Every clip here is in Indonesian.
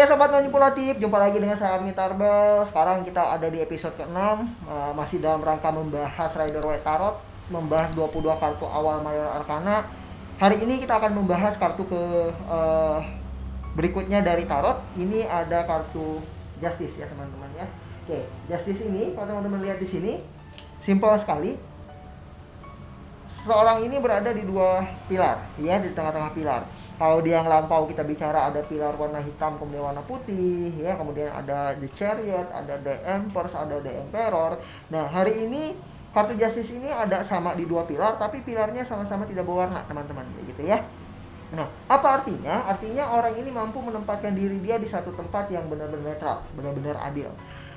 Ya sobat manipulatif, jumpa lagi dengan saya Army Tarbel. Sekarang kita ada di episode ke-6, masih dalam rangka membahas Rider Waite Tarot, membahas 22 kartu awal Mayor Arcana. Hari ini kita akan membahas kartu berikutnya dari Tarot. Ini ada kartu Justice ya teman-teman ya. Oke, Justice ini kalau teman-teman lihat di sini, simpel sekali. Seorang ini berada di dua pilar, ya, di tengah-tengah pilar. Kalau di yang lampau kita bicara ada pilar warna hitam kemudian warna putih, ya, kemudian ada The Chariot, ada The Empress, ada The Emperor. Nah, hari ini kartu Justice ini ada sama di dua pilar, tapi pilarnya sama-sama tidak berwarna, teman-teman, gitu ya. Nah, apa artinya? Artinya orang ini mampu menempatkan diri dia di satu tempat yang benar-benar netral, benar-benar adil.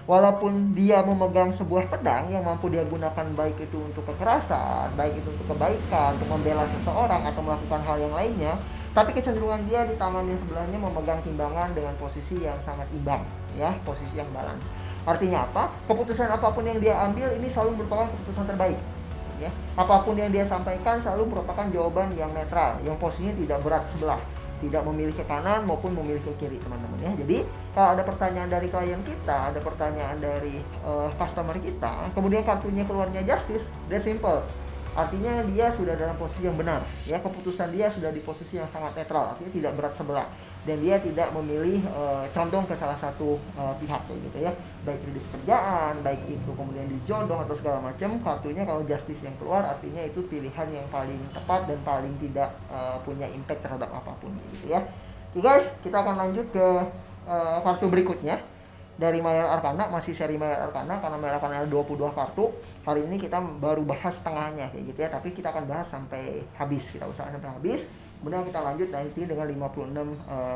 Walaupun dia memegang sebuah pedang yang mampu dia gunakan baik itu untuk kekerasan, baik itu untuk kebaikan, untuk membela seseorang atau melakukan hal yang lainnya, tapi kecenderungan dia di tangan yang sebelahnya memegang timbangan dengan posisi yang sangat imbang, ya, posisi yang balance. Artinya apa? Keputusan apapun yang dia ambil ini selalu merupakan keputusan terbaik. Ya, apapun yang dia sampaikan selalu merupakan jawaban yang netral, yang posisinya tidak berat sebelah, tidak memilih ke kanan maupun memilih ke kiri, teman-teman ya. Jadi kalau ada pertanyaan dari klien kita, ada pertanyaan dari customer kita, kemudian kartunya keluarnya Justice, that's simple. Artinya dia sudah dalam posisi yang benar, ya, keputusan dia sudah di posisi yang sangat netral, artinya tidak berat sebelah, dan dia tidak memilih condong ke salah satu pihak kayak gitu ya, baik di pekerjaan, baik itu kemudian di jodoh atau segala macam. Kartunya kalau Justice yang keluar artinya itu pilihan yang paling tepat dan paling tidak punya impact terhadap apapun gitu ya. Oke guys, kita akan lanjut ke kartu berikutnya dari Mayor Arcana, masih seri Mayor Arcana, karena Mayor Arcana ada 22 kartu. Hari ini kita baru bahas tengahnya kayak gitu ya, tapi kita akan bahas sampai habis, kita usahakan sampai habis. Kemudian kita lanjut nanti dengan 56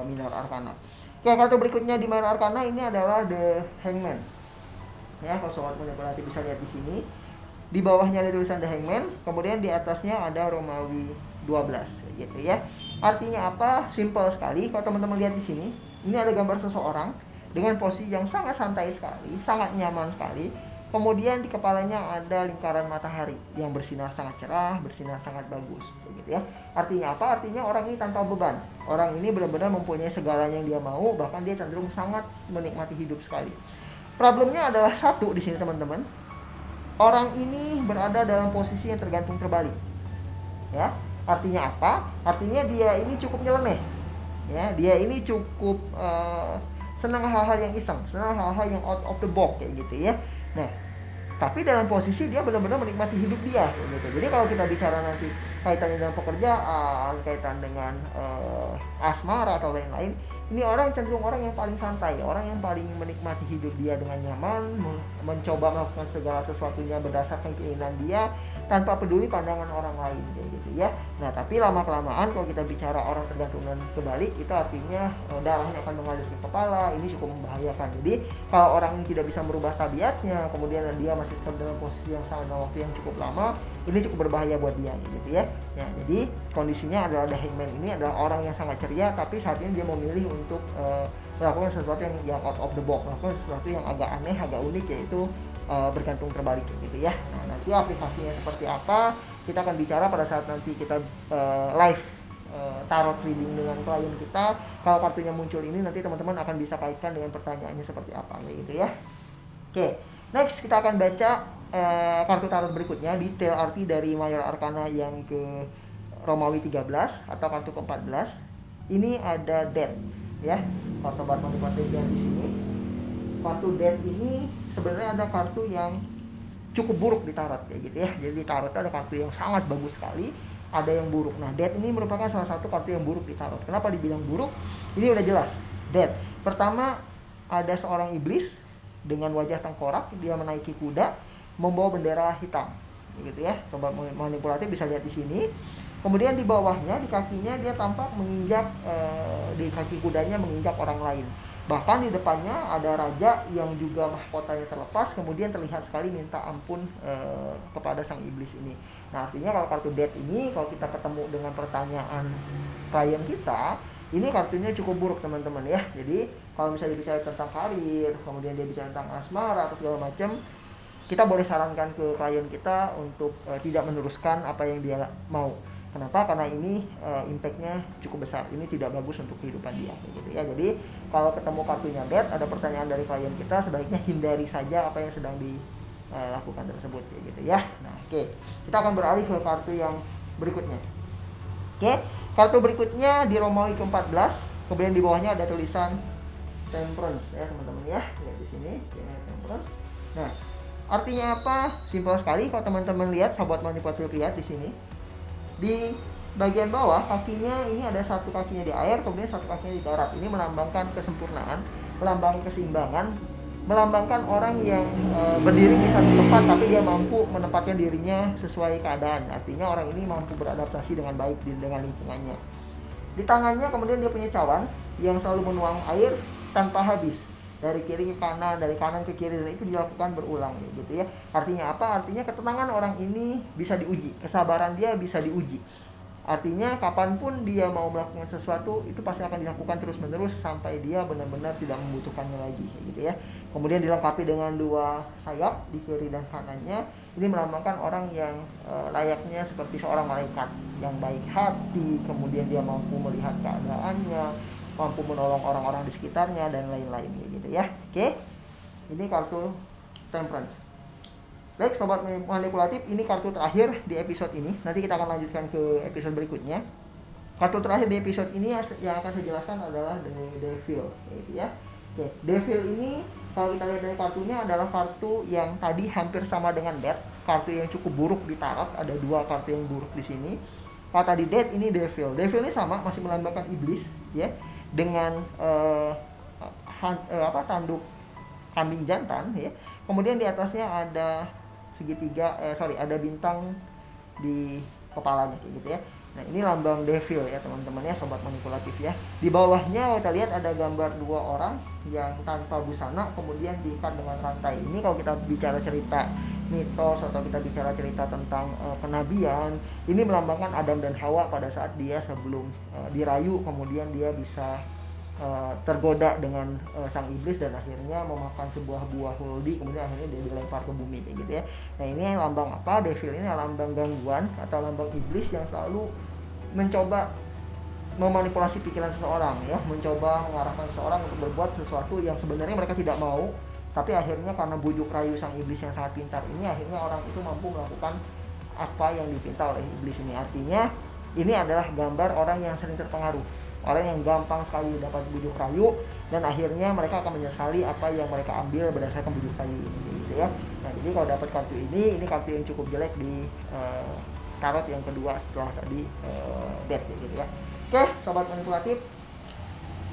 Minor Arcana. Oke, kartu berikutnya di Minor Arcana ini adalah The Hangman. Ya, kalau sobat manipulatif bisa lihat di sini. Di bawahnya ada tulisan The Hangman, kemudian di atasnya ada Romawi 12 gitu ya. Artinya apa? Simple sekali. Kalau teman-teman lihat di sini, ini ada gambar seseorang dengan posisi yang sangat santai sekali, sangat nyaman sekali. Kemudian di kepalanya ada lingkaran matahari yang bersinar sangat cerah, bersinar sangat bagus, begitu ya. Artinya apa? Artinya orang ini tanpa beban. Orang ini benar-benar mempunyai segalanya yang dia mau, bahkan dia cenderung sangat menikmati hidup sekali. Problemnya adalah satu di sini, teman-teman. Orang ini berada dalam posisi yang tergantung terbalik. Ya. Artinya apa? Artinya dia ini cukup nyeleneh. Ya, dia ini cukup senang hal-hal yang iseng, senang hal-hal yang out of the box kayak gitu ya. Nah, tapi dalam posisi dia benar-benar menikmati hidup dia gitu. Jadi kalau kita bicara nanti kaitannya dengan pekerjaan, kaitan dengan asmara atau lain-lain, ini orang cenderung orang yang paling santai, orang yang paling menikmati hidup dia dengan nyaman, mencoba melakukan segala sesuatunya berdasarkan keinginan dia tanpa peduli pandangan orang lain kayak gitu ya. Nah, tapi lama-kelamaan kalau kita bicara orang tergantungan kebalik, itu artinya darahnya akan mengalir ke kepala. Ini cukup membahayakan. Jadi kalau orang ini tidak bisa merubah tabiatnya, kemudian dia masih tetap dalam posisi yang sama dalam waktu yang cukup lama, ini cukup berbahaya buat dia gitu ya. Nah, jadi kondisinya adalah The Hangman ini adalah orang yang sangat ceria, tapi saat ini dia memilih untuk melakukan sesuatu yang out of the box, melakukan sesuatu yang agak aneh, agak unik, yaitu bergantung terbalik gitu ya. Nah, nanti aplikasinya seperti apa kita akan bicara pada saat nanti kita live tarot reading dengan klien kita. Kalau kartunya muncul ini, nanti teman-teman akan bisa kaitkan dengan pertanyaannya seperti apa gitu ya. Oke, next kita akan baca kartu tarot berikutnya, detail arti dari Mayor Arcana yang ke Romawi 13 atau kartu ke-14. Ini ada Death ya. Kalau sobat manipulatif yang di sini, kartu Death ini sebenarnya ada kartu yang cukup buruk di tarot kayak gitu ya. Jadi di tarot ada kartu yang sangat bagus sekali, ada yang buruk. Nah, Death ini merupakan salah satu kartu yang buruk di tarot. Kenapa dibilang buruk? Ini udah jelas. Death. Pertama, ada seorang iblis dengan wajah tengkorak, dia menaiki kuda, membawa bendera hitam. Gitu ya. Sobat manipulatif bisa lihat di sini. Kemudian di bawahnya, di kakinya dia tampak menginjak, di kaki kudanya menginjak orang lain. Bahkan di depannya ada raja yang juga mahkotanya terlepas, kemudian terlihat sekali minta ampun kepada sang iblis ini. Nah, artinya kalau kartu Death ini, kalau kita ketemu dengan pertanyaan klien kita, ini kartunya cukup buruk, teman-teman ya. Jadi kalau misalnya bicara tentang karir, kemudian dia bicara tentang asmara atau segala macam, kita boleh sarankan ke klien kita untuk tidak meneruskan apa yang dia mau. Kenapa? Karena ini impact-nya cukup besar. Ini tidak bagus untuk kehidupan dia, gitu ya. Jadi kalau ketemu kartunya dead, ada pertanyaan dari klien kita, sebaiknya hindari saja apa yang sedang dilakukan tersebut, gitu ya. Nah, oke. Kita akan beralih ke kartu yang berikutnya. Oke, kartu berikutnya di Romawi ke-14. Kemudian di bawahnya ada tulisan Temperance ya, teman-teman ya. Lihat di sini, Temperance. Nah, artinya apa? Simpel sekali. Kalau teman-teman lihat, sahabat manipulatif lihat di sini. Di bagian bawah kakinya ini ada satu kakinya di air, kemudian satu kakinya di darat. Ini melambangkan kesempurnaan, melambangkan keseimbangan, melambangkan orang yang berdiri di satu tempat tapi dia mampu menempatkan dirinya sesuai keadaan. Artinya orang ini mampu beradaptasi dengan baik dengan lingkungannya. Di tangannya kemudian dia punya cawan yang selalu menuang air tanpa habis, dari kiri ke kanan, dari kanan ke kiri, dan itu dilakukan berulang gitu ya. Artinya apa? Artinya ketenangan orang ini bisa diuji, kesabaran dia bisa diuji. Artinya kapanpun dia mau melakukan sesuatu, itu pasti akan dilakukan terus-menerus sampai dia benar-benar tidak membutuhkannya lagi, gitu ya. Kemudian dilengkapi dengan dua sayap di kiri dan kanannya. Ini melambangkan orang yang layaknya seperti seorang malaikat yang baik hati, kemudian dia mampu melihat keadaannya, mampu menolong orang-orang di sekitarnya dan lain-lain, gitu ya. Oke, ini kartu Temperance. Baik sobat manipulatif, ini kartu terakhir di episode ini. Nanti kita akan lanjutkan ke episode berikutnya. Kartu terakhir di episode ini yang akan saya jelaskan adalah The Devil, gitu ya. Oke, Devil ini kalau kita lihat dari kartunya adalah kartu yang tadi hampir sama dengan Death, kartu yang cukup buruk di tarot. Ada dua kartu yang buruk di sini. Kalau tadi Death, ini Devil. Devil ini sama, masih melambangkan iblis, ya, dengan tanduk kambing jantan, ya. Kemudian di atasnya ada ada bintang di kepalanya, kayak gitu ya. Nah, ini lambang devil ya teman-teman ya, sobat manipulatif ya. Di bawahnya kita lihat ada gambar dua orang yang tanpa busana, kemudian diikat dengan rantai. Ini kalau kita bicara cerita mitos atau kita bicara cerita tentang kenabian, ini melambangkan Adam dan Hawa pada saat dia sebelum dirayu, kemudian dia bisa tergoda dengan sang iblis dan akhirnya memakan sebuah buah huldi, kemudian akhirnya dia dilempar ke bumi, kayak gitu ya. Nah, ini lambang apa? Devil ini lambang gangguan atau lambang iblis yang selalu mencoba memanipulasi pikiran seseorang ya, mencoba mengarahkan seseorang untuk berbuat sesuatu yang sebenarnya mereka tidak mau, tapi akhirnya karena bujuk rayu sang iblis yang sangat pintar ini, akhirnya orang itu mampu melakukan apa yang dipinta oleh iblis ini. Artinya ini adalah gambar orang yang sering terpengaruh, orang yang gampang sekali dapat bujuk rayu, dan akhirnya mereka akan menyesali apa yang mereka ambil berdasarkan bujuk rayu ini, gitu ya. Nah, jadi kalau dapat kartu ini kartu yang cukup jelek di tarot yang kedua setelah tadi death, gitu ya. Oke, sobat manipulatif,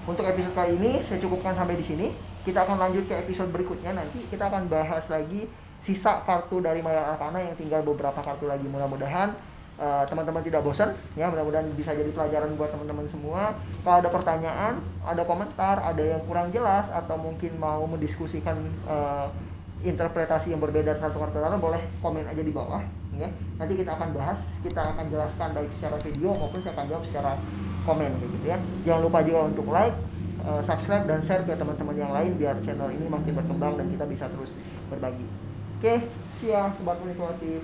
untuk episode kali ini saya cukupkan sampai di sini. Kita akan lanjut ke episode berikutnya. Nanti kita akan bahas lagi sisa kartu dari Mayor Arcana yang tinggal beberapa kartu lagi. Mudah-mudahan teman-teman tidak bosan ya, mudah-mudahan bisa jadi pelajaran buat teman-teman semua. Kalau ada pertanyaan, ada komentar, ada yang kurang jelas, atau mungkin mau mendiskusikan interpretasi yang berbeda terhadap kartu tarot, boleh komen aja di bawah ya. Nanti kita akan bahas, kita akan jelaskan baik secara video maupun saya akan jawab secara komen, gitu ya. Jangan lupa juga untuk like, subscribe dan share ke teman-teman yang lain biar channel ini makin berkembang dan kita bisa terus berbagi. Oke, siap sobat manipulatif.